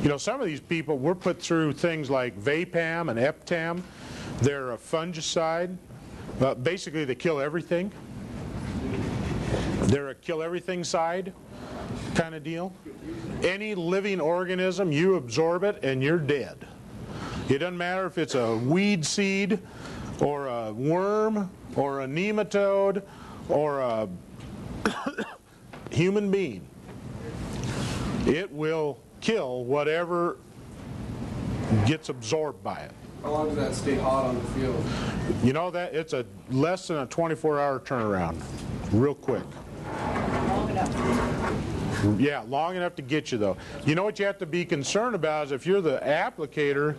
You know, some of these people were put through things like Vapam and Eptam. They're a fungicide. Basically, they kill everything. They're a kill everything side kind of deal. Any living organism, you absorb it and you're dead. It doesn't matter if it's a weed seed or a worm or a nematode or a human being. It will kill whatever gets absorbed by it. How long does that stay hot on the field? You know that it's a less than a 24-hour turnaround, real quick. Long enough. Yeah, long enough to get you though. You know what you have to be concerned about is if you're the applicator,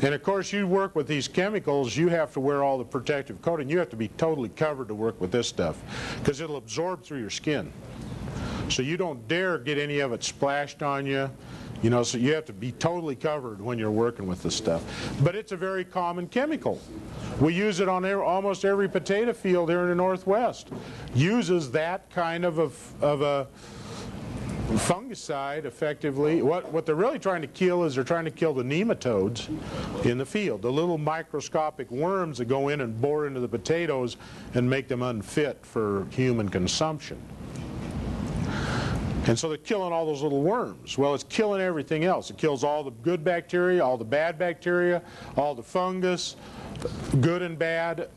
and of course you work with these chemicals, you have to wear all the protective coating. You have to be totally covered to work with this stuff because it'll absorb through your skin. So you don't dare get any of it splashed on you. You know, so you have to be totally covered when you're working with this stuff. But it's a very common chemical. We use it on almost every potato field here in the Northwest. Uses that kind of a fungicide effectively. What they're really trying to kill is they're trying to kill the nematodes in the field, the little microscopic worms that go in and bore into the potatoes and make them unfit for human consumption. And so they're killing all those little worms. Well, it's killing everything else. It kills all the good bacteria, all the bad bacteria, all the fungus, good and bad,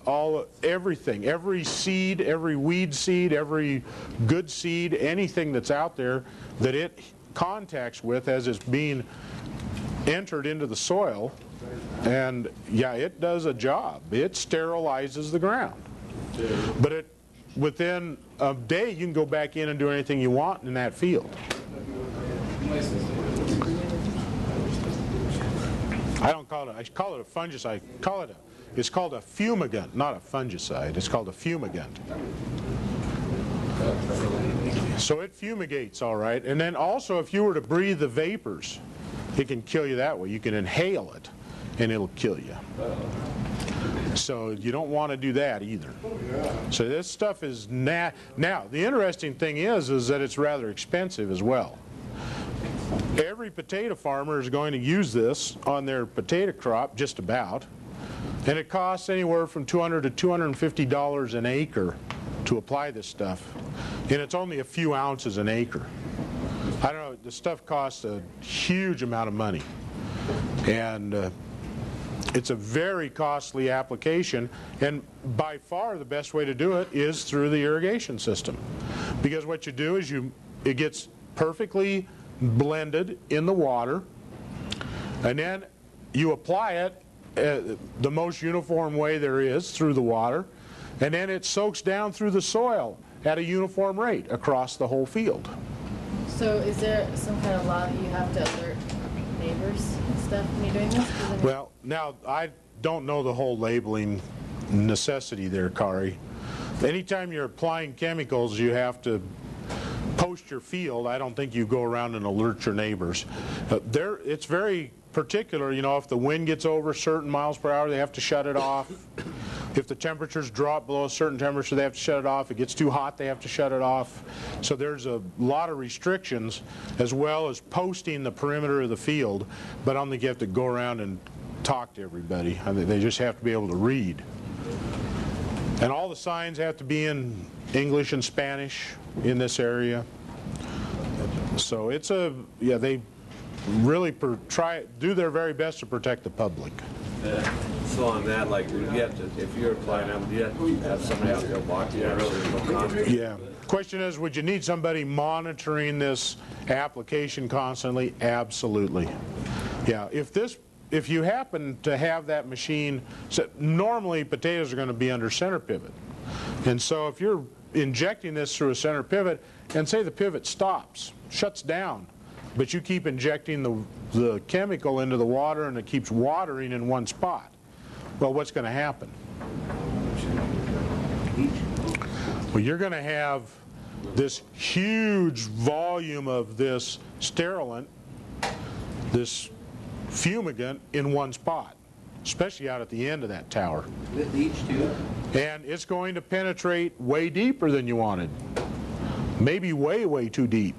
everything. Every seed, every weed seed, every good seed, anything that's out there that it contacts with as it's being entered into the soil. And yeah, it does a job. It sterilizes the ground. But within a day, you can go back in and do anything you want in that field. I don't call it, I call it a fungicide. It's called a fumigant, not a fungicide. It's called a fumigant. So it fumigates, all right. And then also, if you were to breathe the vapors, it can kill you that way. You can inhale it, and it'll kill you. So you don't want to do that either. So this stuff is now, the interesting thing is that it's rather expensive as well. Every potato farmer is going to use this on their potato crop, just about. And it costs anywhere from $200 to $250 an acre to apply this stuff. And it's only a few ounces an acre. I don't know, the stuff costs a huge amount of money. And it's a very costly application, and by far the best way to do it is through the irrigation system. Because what you do is it gets perfectly blended in the water, and then you apply it the most uniform way there is through the water, and then it soaks down through the soil at a uniform rate across the whole field. So is there some kind of law that you have to alert neighbors and stuff when you're doing this? Well, now I don't know the whole labeling necessity there, Kari. Anytime you're applying chemicals, you have to post your field. I don't think you go around and alert your neighbors. It's very particular, you know, if the wind gets over certain miles per hour, they have to shut it off. If the temperatures drop below a certain temperature, they have to shut it off. If it gets too hot, they have to shut it off. So there's a lot of restrictions, as well as posting the perimeter of the field. But I don't think you have to go around and talk to everybody. I mean, they just have to be able to read. And all the signs have to be in English and Spanish in this area. So it's they really do their very best to protect the public. So on that, like, you have to, if you're applying them, you have to have somebody out there watching. Yeah. Question is, would you need somebody monitoring this application constantly? Absolutely. Yeah. If you happen to have that machine, so normally potatoes are going to be under center pivot, and so if you're injecting this through a center pivot, and say the pivot stops, shuts down, but you keep injecting the chemical into the water and it keeps watering in one spot, well, what's going to happen? Well, you're going to have this huge volume of this sterilant, this fumigant, in one spot, especially out at the end of that tower. With each tube? And it's going to penetrate way deeper than you wanted. Maybe way, way too deep.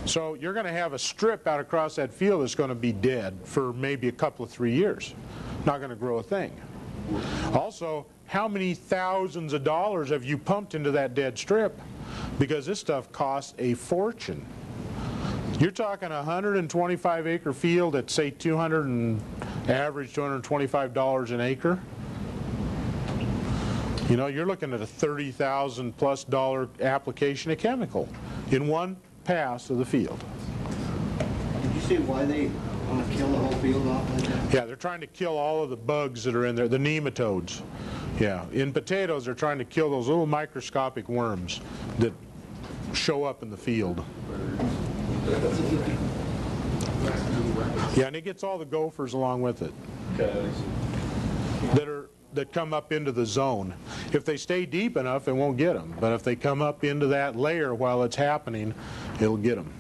So you're going to have a strip out across that field that's going to be dead for maybe a couple of 3 years. Not going to grow a thing. Also, how many thousands of dollars have you pumped into that dead strip? Because this stuff costs a fortune. You're talking a 125 acre field at say average $225 an acre. You know, you're looking at a $30,000+ application of chemical in one pass of the field. Did you say why they want to kill the whole field off like that? Yeah, they're trying to kill all of the bugs that are in there, the nematodes. Yeah, in potatoes they're trying to kill those little microscopic worms that show up in the field. Yeah, and it gets all the gophers along with it that come up into the zone. If they stay deep enough, it won't get them. But if they come up into that layer while it's happening, it'll get them.